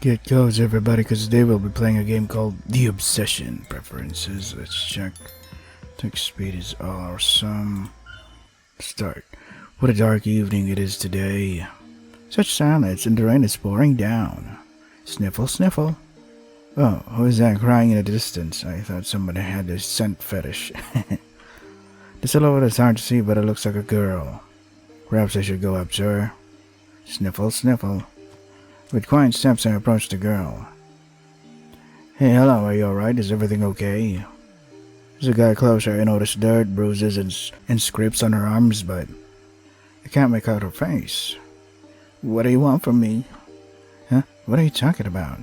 Get codes, everybody, because today we'll be playing a game called The Obsession. Preferences, let's check. Text speed is awesome. Start. What a dark evening it is today. Such silence, and the rain is pouring down. Sniffle, sniffle. Oh, who is that crying in the distance? I thought somebody had a scent fetish. The silhouette is hard to see, but it looks like a girl. Perhaps I should go up to her. Sniffle, sniffle. With quiet steps, I approached the girl. Hey, hello, are you alright? Is everything okay? As I got closer, I noticed dirt, bruises, and scrapes on her arms, but I can't make out her face. What do you want from me? Huh? What are you talking about?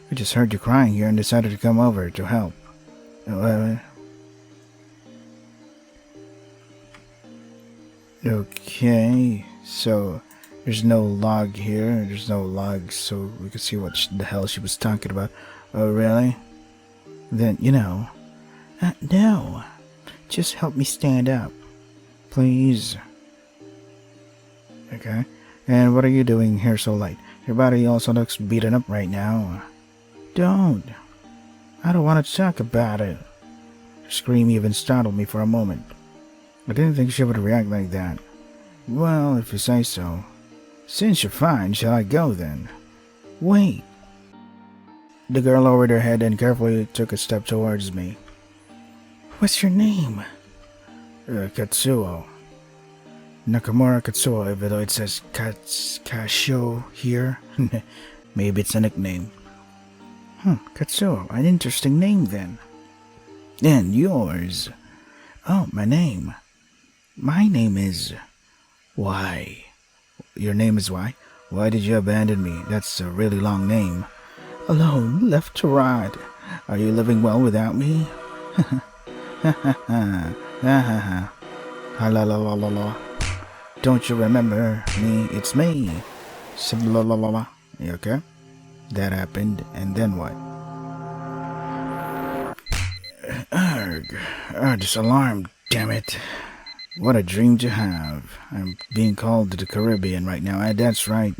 I just heard you crying here and decided to come over to help. Okay, so there's no log here. There's no log, so we could see what the hell she was talking about. Oh, really? Then, no. Just help me stand up. Please. Okay. And what are you doing here so late? Your body also looks beaten up right now. Don't. I don't want to talk about it. Her scream even startled me for a moment. I didn't think she would react like that. Well, if you say so. Since you're fine, shall I go then? Wait. The girl lowered her head and carefully took a step towards me. What's your name? Katsuo. Nakamura Katsuo, even though it says Kasho here. Maybe it's a nickname. Katsuo, an interesting name then. And yours? Oh, my name. My name is... Why? Your name is why? Why did you abandon me? That's a really long name. Alone, left to rot. Are you living well without me? Ha ha ha. Ha ha ha. Ha la la la la la. Don't you remember me? It's me. La la la la. You okay? That happened, and then what? Arg. This alarm, damn it. What a dream to have. I'm being called to the Caribbean right now, and that's right.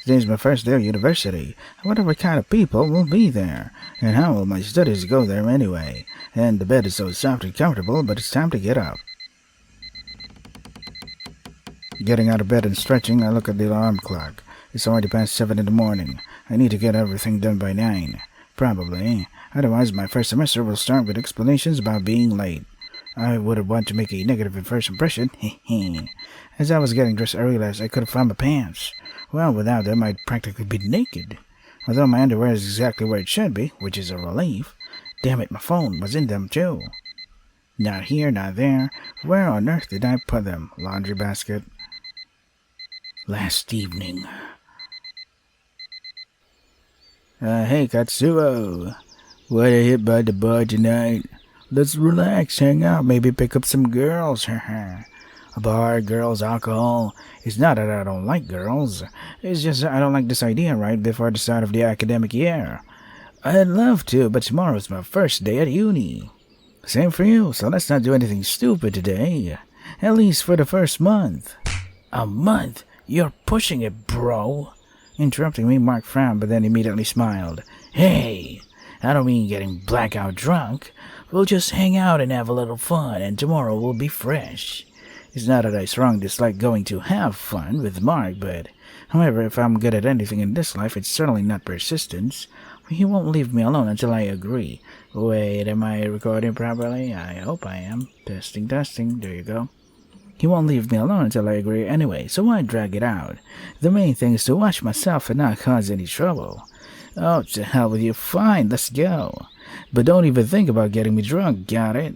Today's my first day of university. I wonder what kind of people will be there, and how will my studies go there anyway. And the bed is so soft and comfortable, but it's time to get up. Getting out of bed and stretching, I look at the alarm clock. It's already past 7 in the morning. I need to get everything done by 9. Probably. Otherwise, my first semester will start with explanations about being late. I wouldn't want to make a negative first impression. As I was getting dressed, I realized I couldn't find my pants. Well, without them, I'd practically be naked. Although my underwear is exactly where it should be, which is a relief. Damn it, my phone was in them too. Not here, not there. Where on earth did I put them? Laundry basket. Last evening. Hey, Katsuo. What a hit by the bar tonight. Let's relax, hang out, maybe pick up some girls. A bar, girls, alcohol. It's not that I don't like girls. It's just I don't like this idea right before the start of the academic year. I'd love to, but tomorrow's my first day at uni. Same for you, so let's not do anything stupid today. At least for the first month. A month? You're pushing it, bro. Interrupting me, Mark frowned, but then immediately smiled. Hey, I don't mean getting blackout drunk. We'll just hang out and have a little fun, and tomorrow we'll be fresh. It's not that I strongly dislike going to have fun with Mark, but however, if I'm good at anything in this life, it's certainly not persistence. He won't leave me alone until I agree. Wait, am I recording properly? I hope I am. Testing, testing. There you go. He won't leave me alone until I agree anyway, so why drag it out? The main thing is to watch myself and not cause any trouble. Oh, to hell with you. Fine, let's go. But don't even think about getting me drunk, got it?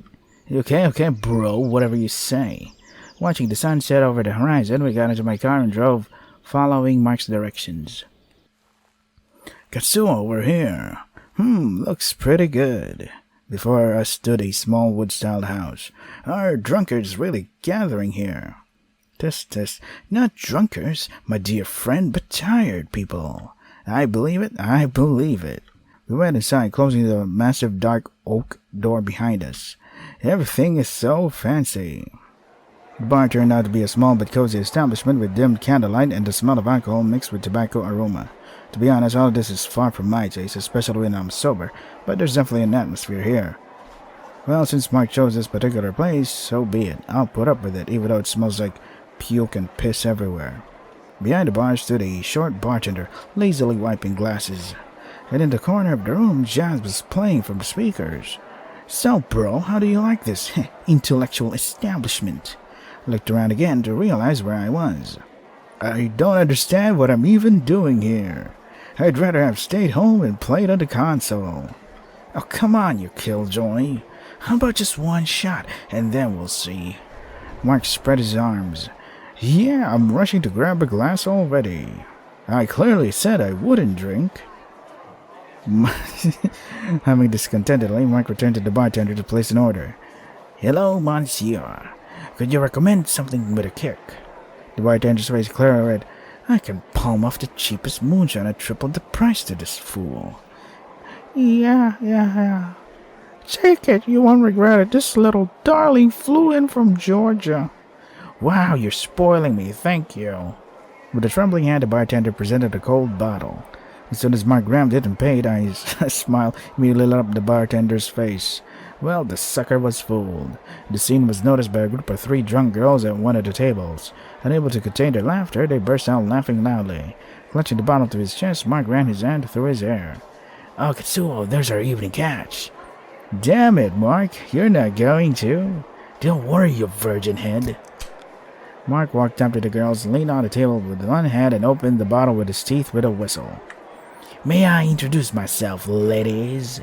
Okay, bro, whatever you say. Watching the sunset over the horizon, we got into my car and drove, following Mark's directions. Katsuo, we're here. Looks pretty good. Before us stood a small wood-styled house. Are drunkards really gathering here? Test. Not drunkards, my dear friend, but tired people. I believe it. We went inside, closing the massive dark oak door behind us. Everything is so fancy. The bar turned out to be a small but cozy establishment with dimmed candlelight and the smell of alcohol mixed with tobacco aroma. To be honest, all of this is far from my taste, especially when I'm sober, but there's definitely an atmosphere here. Well, since Mark chose this particular place, so be it. I'll put up with it, even though it smells like puke and piss everywhere. Behind the bar stood a short bartender, lazily wiping glasses. And in the corner of the room, jazz was playing from the speakers. So, bro, how do you like this intellectual establishment? I looked around again to realize where I was. I don't understand what I'm even doing here. I'd rather have stayed home and played on the console. Oh, come on, you killjoy. How about just one shot, and then we'll see. Mark spread his arms. Yeah, I'm rushing to grab a glass already. I clearly said I wouldn't drink. Humming discontentedly, Mark returned to the bartender to place an order. Hello, monsieur. Could you recommend something with a kick? The bartender's face clarified. I can palm off the cheapest moonshine at triple the price to this fool. Yeah. Take it, you won't regret it. This little darling flew in from Georgia. Wow, you're spoiling me, thank you. With a trembling hand, the bartender presented a cold bottle. As soon as Mark grabbed it and paid, a smile immediately lit up the bartender's face. Well, the sucker was fooled. The scene was noticed by a group of 3 drunk girls at one of the tables. Unable to contain their laughter, they burst out laughing loudly. Clutching the bottle to his chest, Mark ran his hand through his hair. Oh, Katsuo, there's our evening catch. Damn it, Mark, you're not going to. Don't worry, you virgin head. Mark walked up to the girls, leaned on the table with one hand, and opened the bottle with his teeth with a whistle. May I introduce myself, ladies?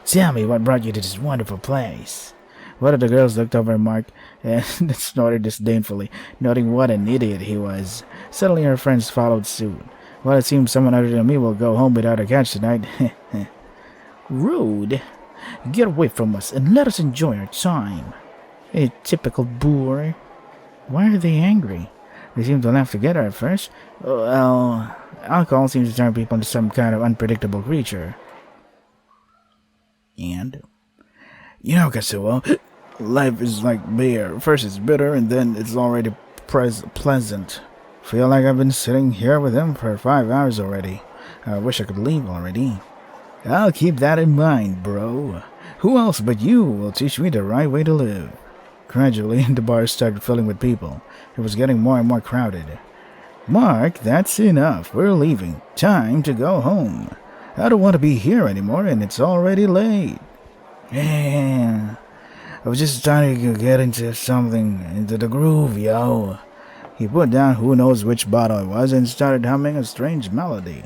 Tell me what brought you to this wonderful place. One of the girls looked over at Mark and snorted disdainfully, noting what an idiot he was. Suddenly her friends followed suit. Well, it seems someone other than me will go home without a catch tonight. Rude. Get away from us and let us enjoy our time. A typical boor. Why are they angry? They seem to laugh together at first. Well, alcohol seems to turn people into some kind of unpredictable creature. And? You know, Katsuo, life is like beer. First it's bitter, and then it's already pleasant. Feel like I've been sitting here with him for 5 hours already. I wish I could leave already. I'll keep that in mind, bro. Who else but you will teach me the right way to live? Gradually, the bar started filling with people. It was getting more and more crowded. Mark, that's enough. We're leaving. Time to go home. I don't want to be here anymore, and it's already late. Yeah, I was just starting to get into the groove, yo. He put down who knows which bottle it was and started humming a strange melody.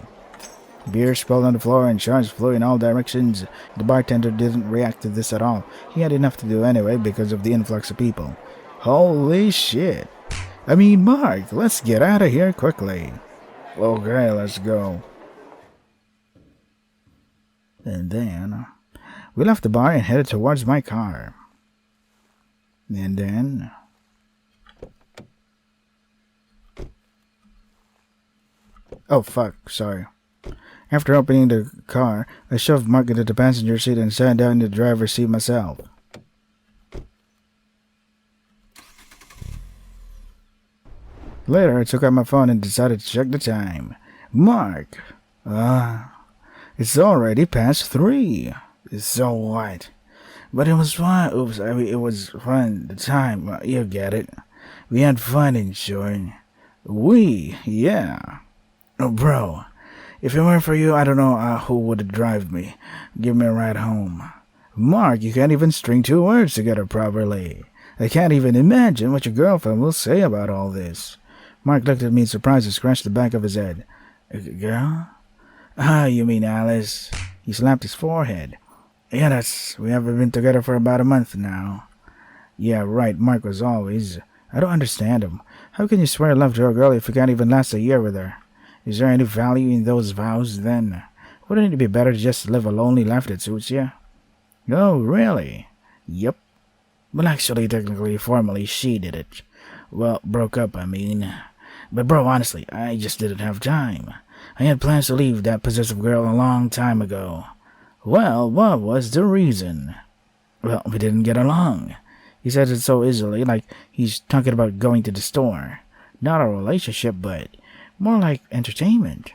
Beer spilled on the floor and shards flew in all directions. The bartender didn't react to this at all. He had enough to do anyway because of the influx of people. Holy shit. I mean, Mark, let's get out of here quickly. Okay, let's go. And then we left the bar and headed towards my car. And then oh fuck, sorry. After opening the car, I shoved Mark into the passenger seat and sat down in the driver's seat myself. Later, I took out my phone and decided to check the time. Mark! It's already past 3. So what? But it was fun. Oops, it was fun. The time, you get it. We had fun in short. Yeah. Oh, bro. If it weren't for you, I don't know who would drive me. Give me a ride home. Mark, you can't even string 2 words together properly. I can't even imagine what your girlfriend will say about all this. Mark looked at me in surprise and scratched the back of his head. Girl? You mean Alice? He slapped his forehead. Yeah, we haven't been together for about a month now. Yeah, right, Mark was always. I don't understand him. How can you swear love to a girl if you can't even last a year with her? Is there any value in those vows, then? Wouldn't it be better to just live a lonely life that suits you? Oh, really? Yep. Well, actually, technically, formally, she did it. Well, broke up, I mean. But bro, honestly, I just didn't have time. I had plans to leave that possessive girl a long time ago. Well, what was the reason? Well, we didn't get along. He says it so easily, like he's talking about going to the store. Not a relationship, but more like entertainment.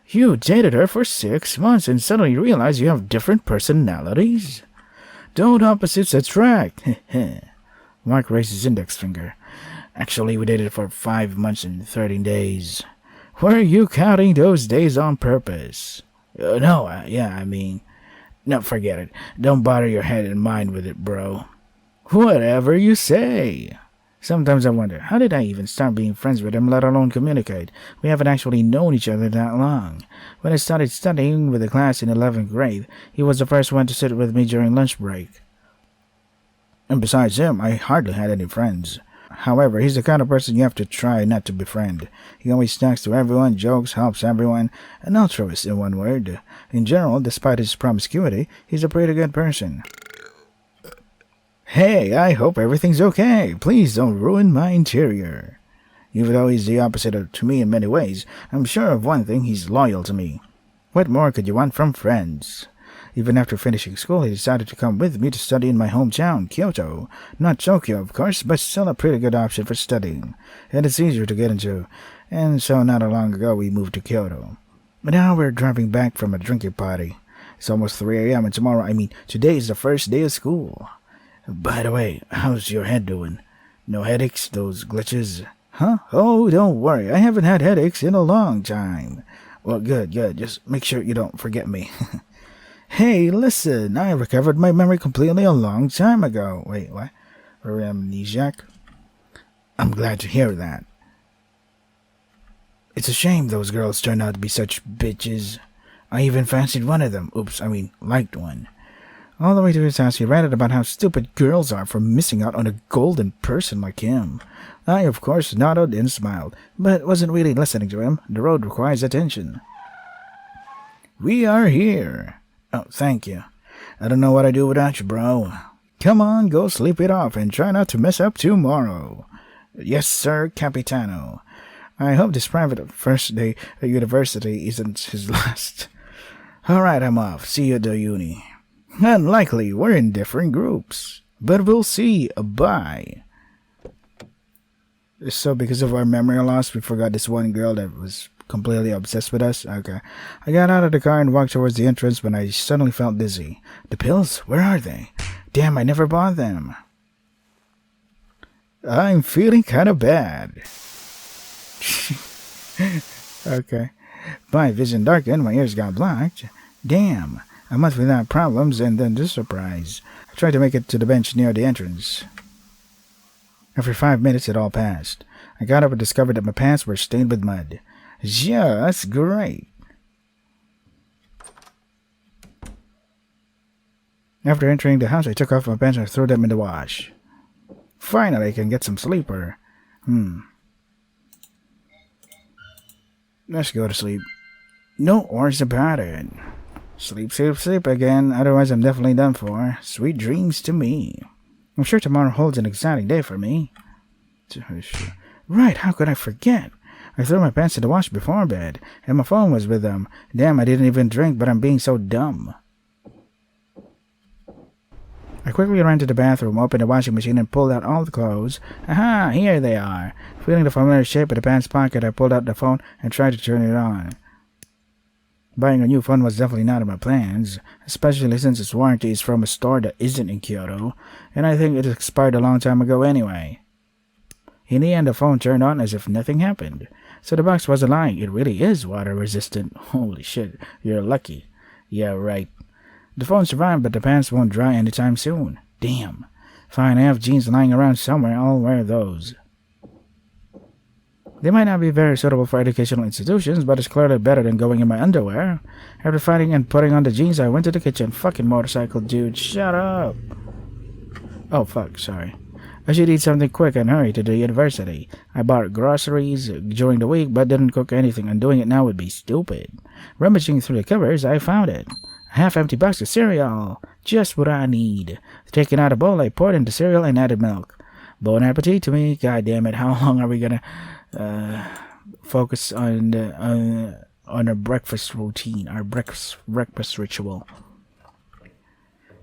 You dated her for 6 months and suddenly realize you have different personalities? Don't opposites attract. Mark raised his index finger. Actually, we dated for 5 months and 13 days. Were you counting those days on purpose? No, no, forget it. Don't bother your head and mind with it, bro. Whatever you say. Sometimes I wonder, how did I even start being friends with him, let alone communicate? We haven't actually known each other that long. When I started studying with the class in 11th grade, he was the first one to sit with me during lunch break. And besides him, I hardly had any friends. However, he's the kind of person you have to try not to befriend. He always talks to everyone, jokes, helps everyone, an altruist in one word. In general, despite his promiscuity, he's a pretty good person. Hey, I hope everything's okay. Please don't ruin my interior. Even though he's the opposite to me in many ways, I'm sure of one thing, he's loyal to me. What more could you want from friends? Even after finishing school, he decided to come with me to study in my hometown, Kyoto. Not Tokyo, of course, but still a pretty good option for studying. And it's easier to get into. And so not long ago, we moved to Kyoto. But now we're driving back from a drinking party. It's almost 3 a.m. and today is the first day of school. By the way, how's your head doing? No headaches, those glitches? Huh? Oh, don't worry. I haven't had headaches in a long time. Well, good. Just make sure you don't forget me. Hey, listen, I recovered my memory completely a long time ago. Wait, what? Or amnesiac? I'm glad to hear that. It's a shame those girls turned out to be such bitches. I even fancied one of them. Liked one. All the way to his house, he ranted about how stupid girls are for missing out on a golden person like him. I, of course, nodded and smiled, but wasn't really listening to him. The road requires attention. We are here. Oh, thank you. I don't know what I'd do without you, bro. Come on, go sleep it off and try not to mess up tomorrow. Yes, sir, Capitano. I hope this private first day at university isn't his last. All right, I'm off. See you at the uni. Unlikely, we're in different groups. But we'll see. Bye. So because of our memory loss, we forgot this one girl that was completely obsessed with us. Okay. I got out of the car and walked towards the entrance when I suddenly felt dizzy. The pills? Where are they? Damn, I never bought them. I'm feeling kind of bad. Okay. My vision darkened, my ears got blocked. Damn. A month without problems, and then this surprise. I tried to make it to the bench near the entrance. After 5 minutes, it all passed. I got up and discovered that my pants were stained with mud. Just great. After entering the house, I took off my pants and threw them in the wash. Finally, I can get some sleeper. Let's go to sleep. No worries about it. Sleep again, otherwise I'm definitely done for. Sweet dreams to me. I'm sure tomorrow holds an exciting day for me. Right, how could I forget? I threw my pants in the wash before bed, and my phone was with them. Damn, I didn't even drink, but I'm being so dumb. I quickly ran to the bathroom, opened the washing machine, and pulled out all the clothes. Aha, here they are. Feeling the familiar shape of the pants pocket, I pulled out the phone and tried to turn it on. Buying a new phone was definitely not in my plans, especially since its warranty is from a store that isn't in Kyoto, and I think it expired a long time ago anyway. In the end, the phone turned on as if nothing happened. So the box wasn't lying, it really is water resistant. Holy shit, you're lucky. Yeah, right. The phone survived, but the pants won't dry anytime soon. Damn. Fine, I have jeans lying around somewhere, I'll wear those. They might not be very suitable for educational institutions, but it's clearly better than going in my underwear. After fighting and putting on the jeans, I went to the kitchen. Fucking motorcycle dude, shut up. Oh fuck, sorry. I should eat something quick and hurry to the university. I bought groceries during the week, but didn't cook anything, and doing it now would be stupid. Rummaging through the cupboards, I found it. A half-empty box of cereal. Just what I need. Taking out a bowl, I poured in the cereal and added milk. Bon appetit to me. God damn it, how long are we gonna focus on our breakfast routine, our breakfast ritual?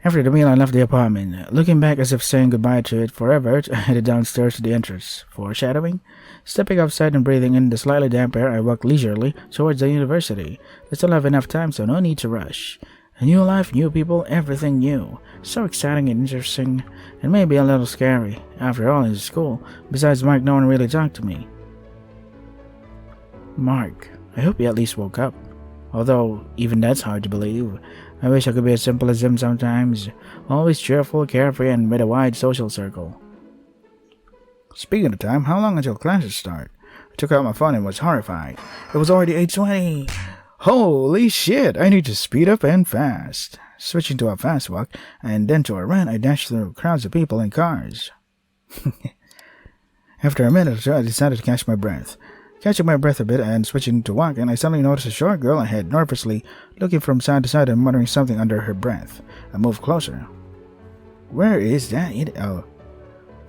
After the meal, I left the apartment. Looking back as if saying goodbye to it forever, I headed downstairs to the entrance. Foreshadowing? Stepping outside and breathing in the slightly damp air, I walked leisurely towards the university. I still have enough time, so no need to rush. A new life, new people, everything new. So exciting and interesting, and maybe a little scary. After all, in school, besides Mark, no one really talked to me. Mark, I hope he at least woke up. Although, even that's hard to believe. I wish I could be as simple as him sometimes. Always cheerful, carefree, and with a wide social circle. Speaking of time, how long until classes start? I took out my phone and was horrified. It was already 8:20. Holy shit, I need to speed up and fast. Switching to a fast walk, and then to a run, I dashed through crowds of people and cars. After a minute or two, I decided to catch my breath. Catching my breath a bit and switching to walk, and I suddenly noticed a short girl ahead, nervously looking from side to side and muttering something under her breath. I moved closer. Where is that idiot? Oh,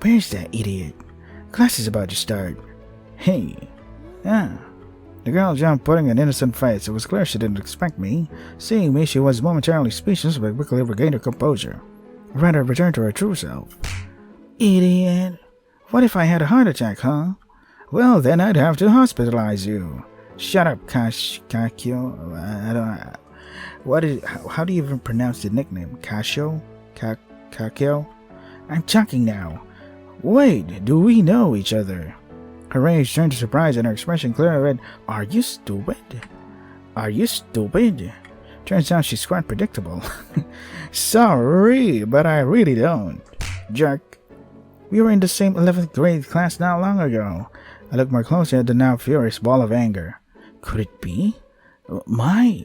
where's that idiot? Class is about to start. Hey. Ah. The girl jumped, putting an innocent face. It was clear she didn't expect me. Seeing me, she was momentarily speechless, but quickly regained her composure. Rather, returned to her true self. Idiot. What if I had a heart attack, huh? Well, then I'd have to hospitalize you. Shut up, Kakyo. I don't. How do you even pronounce the nickname? Kasho? Kakyo? I'm talking now. Wait, do we know each other? Her rage turned to surprise, and her expression clearly read, Are you stupid? Are you stupid? Turns out she's quite predictable. Sorry, but I really don't. Jerk. We were in the same 11th grade class not long ago. I looked more closely at the now furious ball of anger. Could it be? My.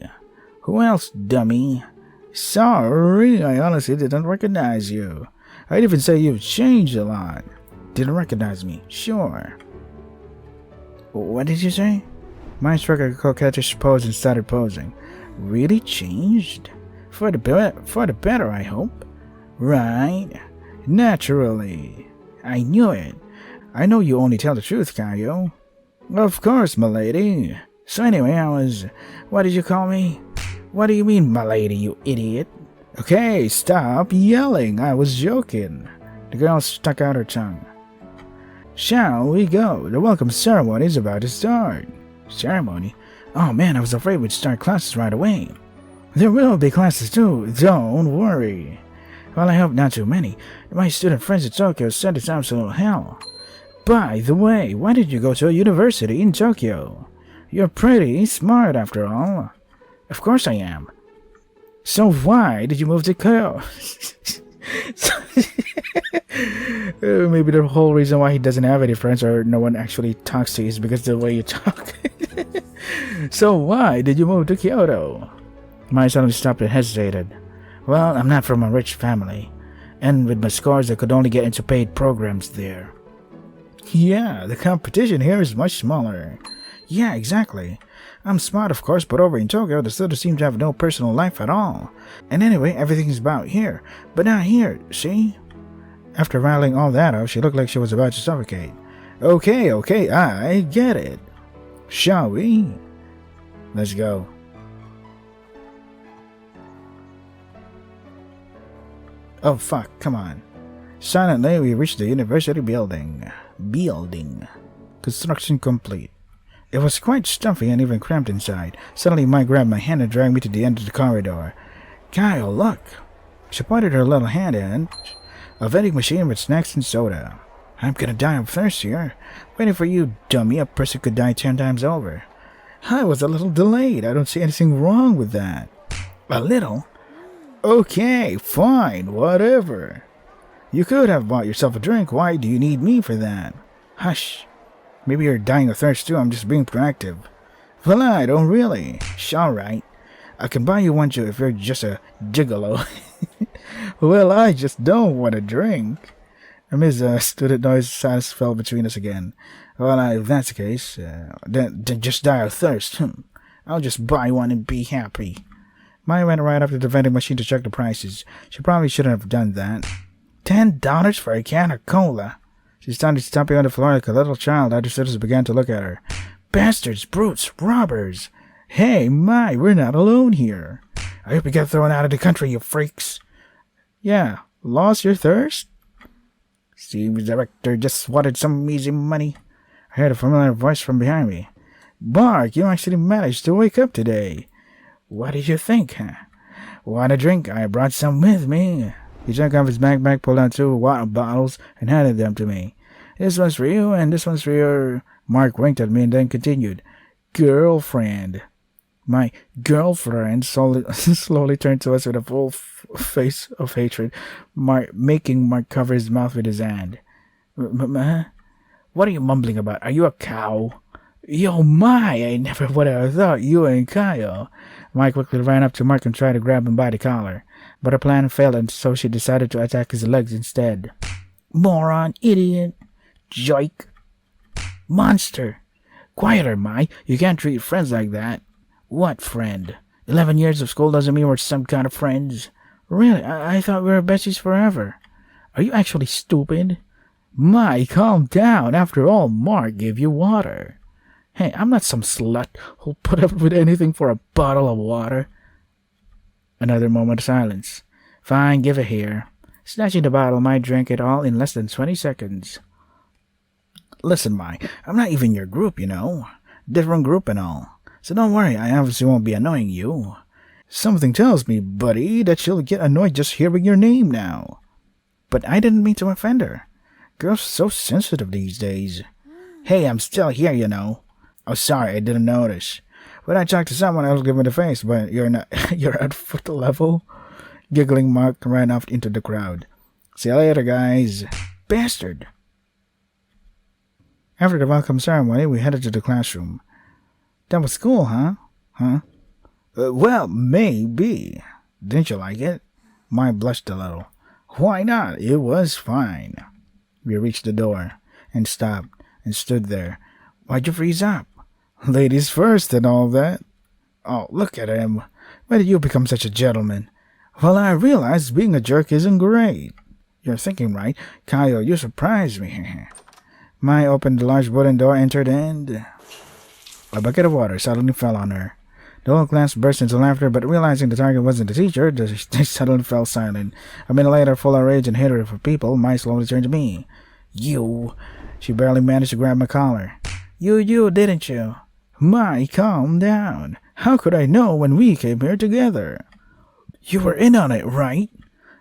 Who else, dummy? Sorry, I honestly didn't recognize you. I'd even say you've changed a lot. Didn't recognize me, sure. What did you say? Mine struck a coquettish pose and started posing. Really changed? For the better, I hope. Right. Naturally. I knew it. I know you only tell the truth, Kayo. Of course, milady. So anyway, what did you call me? What do you mean, milady, you idiot? Okay, stop yelling. I was joking. The girl stuck out her tongue. Shall we go? The welcome ceremony is about to start. Ceremony? Oh man, I was afraid we'd start classes right away. There will be classes too, don't worry. Well, I hope not too many. My student friends in Tokyo said it's absolute hell. By the way, why did you go to a university in Tokyo? You're pretty smart after all. Of course I am. So why did you move to Kyoto? Maybe the whole reason why he doesn't have any friends or no one actually talks to you is because of the way you talk. So why did you move to Kyoto? Mai suddenly stopped and hesitated. Well, I'm not from a rich family, and with my scores I could only get into paid programs there. Yeah, the competition here is much smaller. Yeah, exactly. I'm smart, of course, but over in Tokyo, the students seem to have no personal life at all. And anyway, everything's about here, but not here, see? After rattling all that off, she looked like she was about to suffocate. Okay, I get it. Shall we? Let's go. Oh fuck, come on. Silently, we reached the university building. Construction complete. It was quite stuffy and even cramped inside. Suddenly, Mike grabbed my hand and dragged me to the end of the corridor. Kyle, look! She pointed her little hand in. A vending machine with snacks and soda. I'm gonna die of thirst here. Waiting for you, dummy. A person could die 10 times over. I was a little delayed. I don't see anything wrong with that. A little? Okay, fine, whatever. You could have bought yourself a drink. Why do you need me for that? Hush. Maybe you're dying of thirst too. I'm just being proactive. Well, I don't really. Alright. I can buy you one too if you're just a gigolo. Well, I just don't want a drink. Amidst student noise, silence fell between us again. Well, if that's the case, then just die of thirst. I'll just buy one and be happy. Maya went right up to the vending machine to check the prices. She probably shouldn't have done that. $10 for a can of cola. She started stomping on the floor like a little child. Other students began to look at her. Bastards, brutes, robbers. Hey, Mai, we're not alone here. I hope you get thrown out of the country, you freaks. Yeah, lost your thirst? Steve's director just wanted some easy money. I heard a familiar voice from behind me. Bark, you actually managed to wake up today. What did you think, huh? Want a drink? I brought some with me. He took off his backpack, pulled out 2 water bottles, and handed them to me. This one's for you, and this one's for your... Mark winked at me and then continued. Girlfriend. My girlfriend slowly turned to us with a full face of hatred, making Mark cover his mouth with his hand. What are you mumbling about? Are you a cow? Yo, I never would have thought you and Kyle. Mike quickly ran up to Mark and tried to grab him by the collar, but her plan failed, and so she decided to attack his legs instead. Moron, idiot, joke, monster. Quieter, Mai. You can't treat friends like that. What friend? 11 years of school doesn't mean we're some kind of friends. Really? I thought we were besties forever. Are you actually stupid? Mai, calm down. After all, Mark gave you water. Hey, I'm not some slut who'll put up with anything for a bottle of water. Another moment of silence. Fine, give it here. Snatching the bottle, Mai drank it all in less than 20 seconds. Listen, Mai, I'm not even your group, you know. Different group and all. So don't worry, I obviously won't be annoying you. Something tells me, buddy, that she'll get annoyed just hearing your name now. But I didn't mean to offend her. Girls are so sensitive these days. Hey, I'm still here, you know. Oh, sorry, I didn't notice. When I talk to someone, I'll give me the face, but you're not. You're at foot level. Giggling, Mark ran off into the crowd. See you later, guys. Bastard. After the welcome ceremony, we headed to the classroom. That was cool, huh? Well, maybe. Didn't you like it? Mai blushed a little. Why not? It was fine. We reached the door and stopped and stood there. Why'd you freeze up? Ladies first and all that. Oh, look at him. When did you become such a gentleman? Well, I realized being a jerk isn't great. You're thinking right. Kyle, you surprised me. Mai opened the large wooden door, entered, and... a bucket of water suddenly fell on her. The whole class burst into laughter, but realizing the target wasn't the teacher, they suddenly fell silent. A minute later, full of rage and hatred for people, Mai slowly turned to me. You! She barely managed to grab my collar. You, didn't you? Mai, calm down. How could I know when we came here together? You were in on it, right?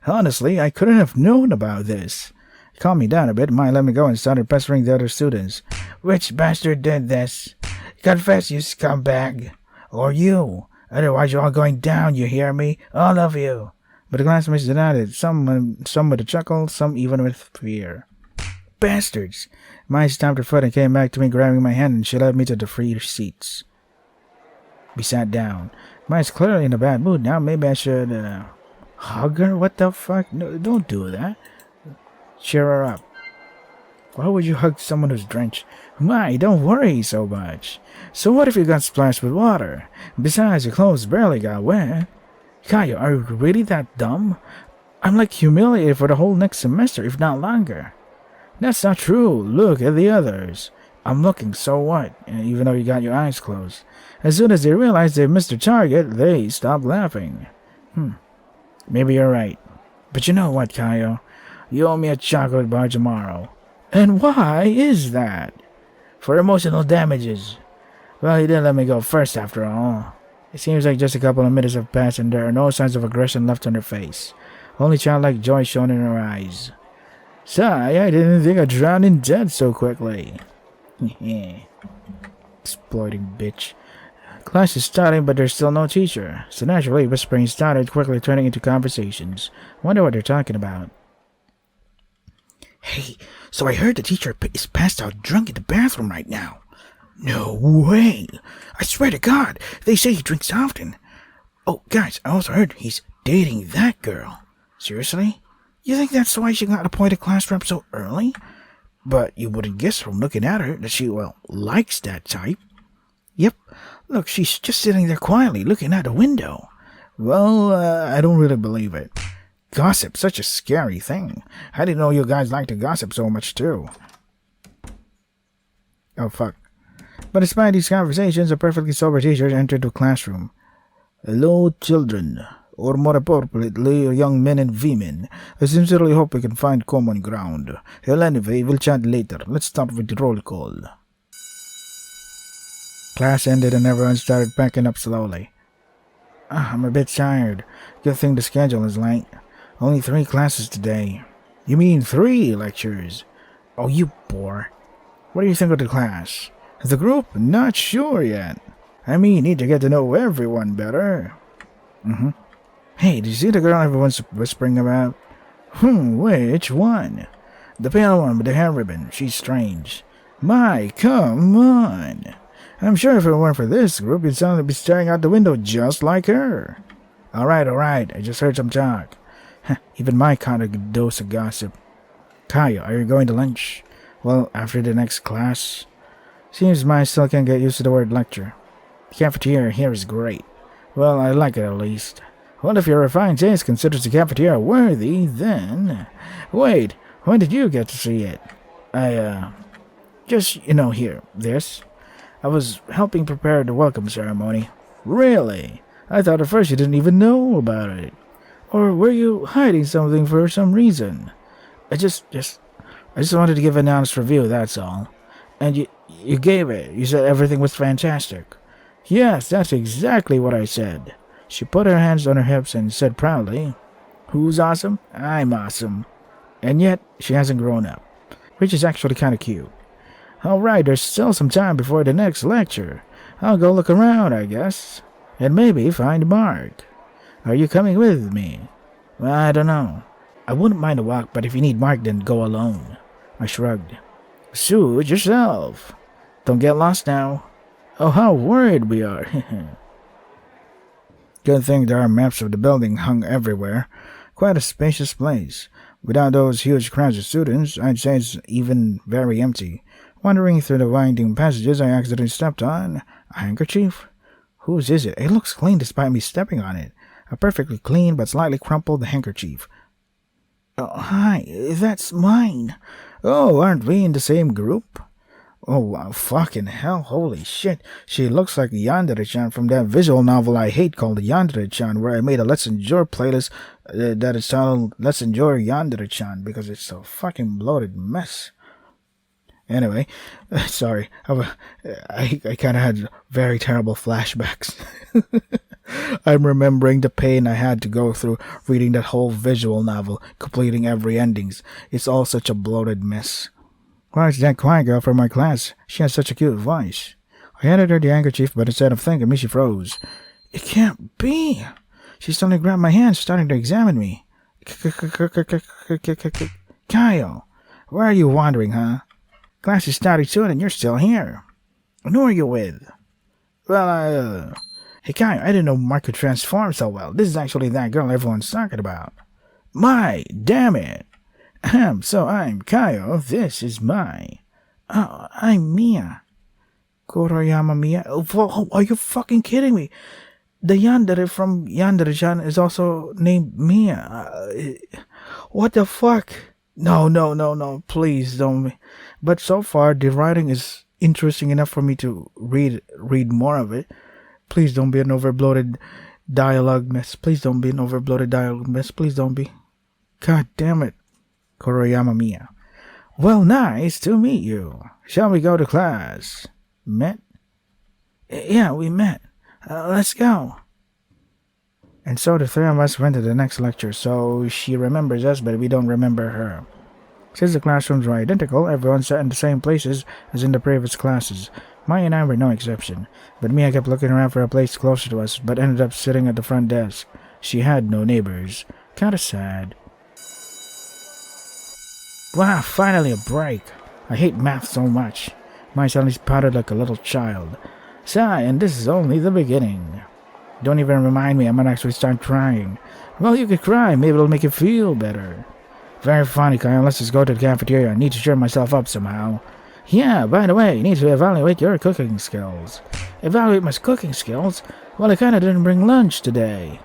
Honestly, I couldn't have known about this. Calm me down a bit. Mai let me go and started pestering the other students. Which bastard did this? Confess, you scumbag. Or you. Otherwise you're all going down, you hear me? All of you. But the classmates denied it. Some with a chuckle, some even with fear. Bastards. Mai stamped her foot and came back to me, grabbing my hand, and she led me to the free seats. We sat down. Mai's clearly in a bad mood now. Maybe I should, hug her? What the fuck? No, don't do that. Cheer her up. Why would you hug someone who's drenched? Mai, don't worry so much. So what if you got splashed with water? Besides, your clothes barely got wet. Kaya, are you really that dumb? I'm like humiliated for the whole next semester, if not longer. That's not true. Look at the others. I'm looking, so what? Even though you got your eyes closed. As soon as they realized they missed their target, they stopped laughing. Maybe you're right. But you know what, Kaio? You owe me a chocolate bar tomorrow. And why is that? For emotional damages. Well, you didn't let me go first after all. It seems like just a couple of minutes have passed and there are no signs of aggression left on her face. Only childlike joy shone in her eyes. Sigh, I didn't think I'd drown in debt so quickly. Exploiting bitch. Class is starting, but there's still no teacher. So naturally, whispering started, quickly turning into conversations. Wonder what they're talking about. Hey, so I heard the teacher is passed out drunk in the bathroom right now. No way. I swear to God, they say he drinks often. Oh, guys, I also heard he's dating that girl. Seriously? You think that's why she got appointed class rep so early? But you wouldn't guess from looking at her that she, likes that type. Yep. Look, she's just sitting there quietly looking out the window. Well, I don't really believe it. Gossip, such a scary thing. I didn't know you guys liked to gossip so much, too. Oh, fuck. But despite these conversations, a perfectly sober teacher entered the classroom. Hello, children. or more appropriately, young men and women. I sincerely hope we can find common ground. Well, anyway, we'll chat later. Let's start with the roll call. Class ended and everyone started packing up slowly. I'm a bit tired. Good thing the schedule is light. Only 3 classes today. You mean 3 lectures? Oh, you bore. What do you think of the class? The group? Not sure yet. I mean, you need to get to know everyone better. Hey, did you see the girl everyone's whispering about? Which one? The pale one with the hair ribbon. She's strange. My, come on. I'm sure if it weren't for this group, you'd suddenly be staring out the window just like her. Alright. I just heard some talk. Even my kind of dose of gossip. Kaya, are you going to lunch? Well, after the next class. Seems my still can't get used to the word lecture. The cafeteria here is great. Well, I like it at least. Well, if your refined taste considers the cafeteria worthy, then... Wait, when did you get to see it? Just, here, this. I was helping prepare the welcome ceremony. Really? I thought at first you didn't even know about it. Or were you hiding something for some reason? I just wanted to give an honest review, that's all. And you gave it. You said everything was fantastic. Yes, that's exactly what I said. She put her hands on her hips and said proudly, Who's awesome? I'm awesome. And yet, she hasn't grown up. Which is actually kind of cute. Alright, there's still some time before the next lecture. I'll go look around, I guess. And maybe find Mark. Are you coming with me? Well, I don't know. I wouldn't mind a walk, but if you need Mark, then go alone. I shrugged. Suit yourself. Don't get lost now. Oh, how worried we are. Good thing there are maps of the building hung everywhere. Quite a spacious place. Without those huge crowds of students, I'd say it's even very empty. Wandering through the winding passages, I accidentally stepped on a handkerchief. Whose is it? It looks clean despite me stepping on it. A perfectly clean but slightly crumpled handkerchief. Oh, hi, that's mine. Oh, aren't we in the same group? Oh, wow, fucking hell, holy shit. She looks like Yandere-chan from that visual novel I hate called Yandere-chan, where I made a Let's Enjoy playlist that is titled Let's Enjoy Yandere-chan because it's a fucking bloated mess. Anyway, sorry, I kind of had very terrible flashbacks. I'm remembering the pain I had to go through reading that whole visual novel, completing every endings. It's all such a bloated mess. Why is that quiet girl from my class? She has such a cute voice. I handed her the handkerchief, but instead of thanking me, she froze. It can't be. She suddenly grabbed my hand, starting to examine me. Kyle, where are you wandering, huh? Class is starting soon and you're still here. And who are you with? Well, Hey, Kyle, I didn't know Mark could transform so well. This is actually that girl everyone's talking about. My, damn it. So I'm Kyle. This is Mai. Oh, I'm Mia. Koroyama Mia? Oh, are you fucking kidding me? The yandere from Yandere-chan is also named Mia. What the fuck? No, please don't. But so far, the writing is interesting enough for me to read more of it. Please don't be an overbloated dialogue mess. Please don't be. God damn it. Koroyama Mia. Well, nice to meet you. Shall we go to class? Met? Yeah, we met. Let's go. And so the 3 of us went to the next lecture, so she remembers us, but we don't remember her. Since the classrooms were identical, everyone sat in the same places as in the previous classes. Maya and I were no exception, but Mia kept looking around for a place closer to us, but ended up sitting at the front desk. She had no neighbors. Kinda sad. Wow, finally a break. I hate math so much. Maya suddenly pouted like a little child. Sigh, and this is only the beginning. Don't even remind me, I might actually start crying. Well, you could cry, maybe it'll make you feel better. Very funny, Kyle. Let's just go to the cafeteria. I need to cheer myself up somehow. Yeah, by the way, you need to evaluate your cooking skills. Evaluate my cooking skills? Well, I kinda didn't bring lunch today.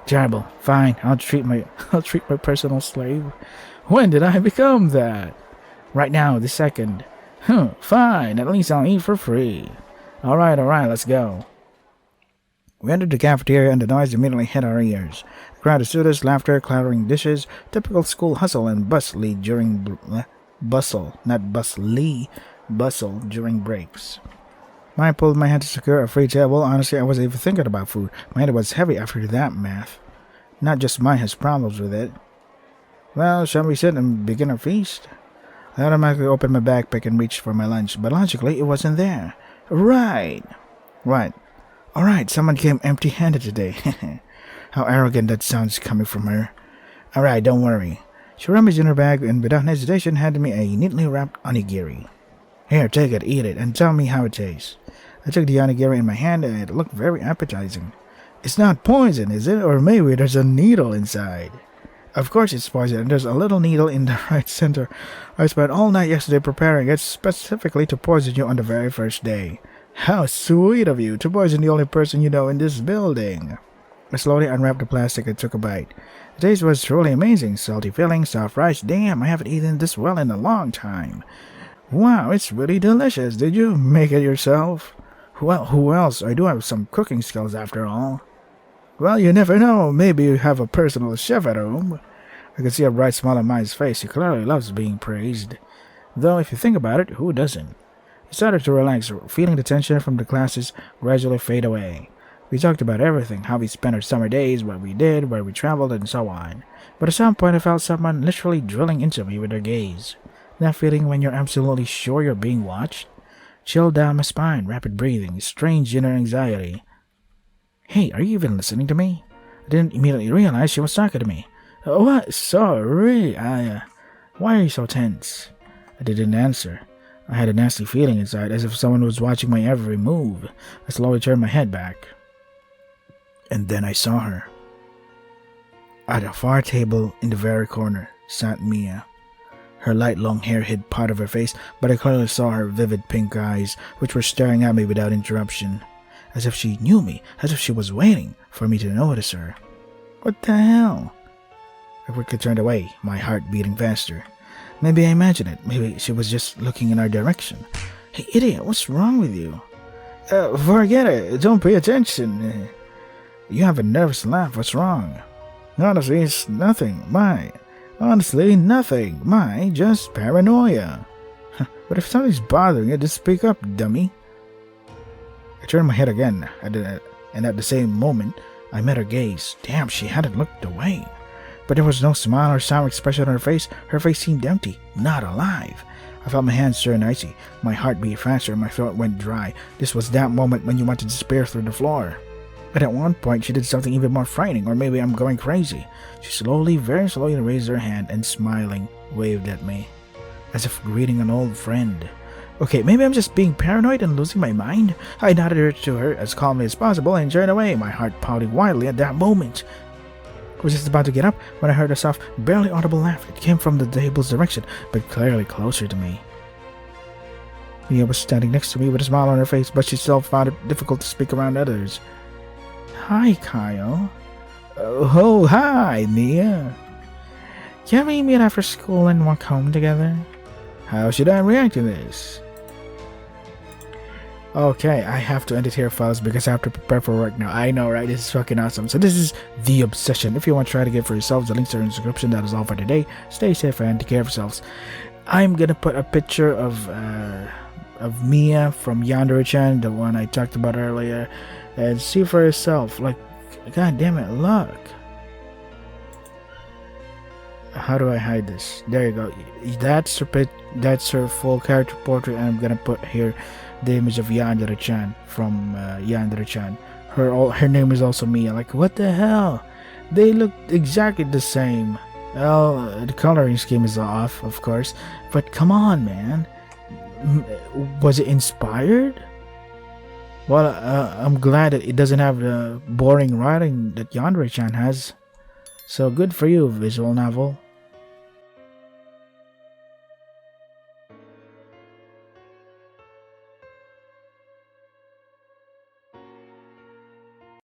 Terrible. Fine, I'll treat my personal slave. When did I become that? Right now, this second. Fine, at least I'll eat for free. Alright, let's go. We entered the cafeteria and the noise immediately hit our ears. A crowd of students, laughter, clattering dishes, typical school hustle and bustle during bustle during breaks. I pulled my head to secure a free table. Honestly, I wasn't even thinking about food. My head was heavy after that math. Not just mine has problems with it. Well, shall we sit and begin our feast? I automatically opened my backpack and reached for my lunch, but logically it wasn't there. Right. What? Alright, someone came empty-handed today. How arrogant that sounds coming from her. Alright, don't worry. She rummaged in her bag and without hesitation handed me a neatly wrapped onigiri. Here, take it, eat it, and tell me how it tastes. I took the onigiri in my hand and it looked very appetizing. It's not poison, is it? Or maybe there's a needle inside. Of course it's poison, and there's a little needle in the right center. I spent all night yesterday preparing it specifically to poison you on the very first day. How sweet of you to poison the only person you know in this building. I slowly unwrapped the plastic and took a bite. The taste was truly amazing. Salty filling, soft rice. Damn, I haven't eaten this well in a long time. Wow, it's really delicious. Did you make it yourself? Well, who else? I do have some cooking skills after all. Well, you never know. Maybe you have a personal chef at home. I could see a bright smile on Mai's face. He clearly loves being praised. Though, if you think about it, who doesn't? He started to relax, feeling the tension from the classes gradually fade away. We talked about everything, how we spent our summer days, what we did, where we traveled, and so on. But at some point I felt someone literally drilling into me with their gaze. That feeling when you're absolutely sure you're being watched? Chilled down my spine, rapid breathing, strange inner anxiety. Hey, are you even listening to me? I didn't immediately realize she was talking to me. What? Sorry, why are you so tense? I didn't answer. I had a nasty feeling inside, as if someone was watching my every move. I slowly turned my head back. And then I saw her. At a far table in the very corner sat Mia. Her light long hair hid part of her face, but I clearly saw her vivid pink eyes, which were staring at me without interruption. As if she knew me, as if she was waiting for me to notice her. What the hell? I quickly turned away, my heart beating faster. Maybe I imagined it. Maybe she was just looking in our direction. Hey, idiot, what's wrong with you? Forget it. Don't pay attention. You have a nervous laugh. What's wrong? Honestly, it's nothing. Honestly, nothing. Just paranoia. But if something's bothering you, just speak up, dummy. I turned my head again, and at the same moment, I met her gaze. Damn, she hadn't looked away. But there was no smile or sour expression on her face. Her face seemed empty, not alive. I felt my hands turn icy. My heart beat faster and my throat went dry. This was that moment when you want to despair through the floor. But at one point, she did something even more frightening, or maybe I'm going crazy. She slowly, very slowly raised her hand and smiling, waved at me, as if greeting an old friend. Okay, maybe I'm just being paranoid and losing my mind. I nodded to her as calmly as possible and turned away, my heart pounding wildly at that moment. I was just about to get up when I heard a soft, barely audible laugh. It came from the table's direction, but clearly closer to me. Mia was standing next to me with a smile on her face, but she still found it difficult to speak around others. Hi, Kyle. Oh, hi, Mia. Can we meet after school and walk home together? How should I react to this? Okay, I have to end it here, fellas, because I have to prepare for work now. I know, right? This is fucking awesome. So this is The Obsession. If you want to try to get it for yourselves, the links are in the description. That is all for today. Stay safe and take care of yourselves. I'm gonna put a picture of Mia from Yandere-chan, the one I talked about earlier, and see for yourself. Like, god damn it, look. How do I hide this? There you go. That's her full character portrait, and I'm gonna put here the image of Yandere-chan from Yandere-chan. Her name is also Mia. Like, what the hell? They look exactly the same. Well, the coloring scheme is off, of course, but come on, man. Was it inspired? Well, I'm glad that it doesn't have the boring writing that Yandere-chan has. So good for you, visual novel.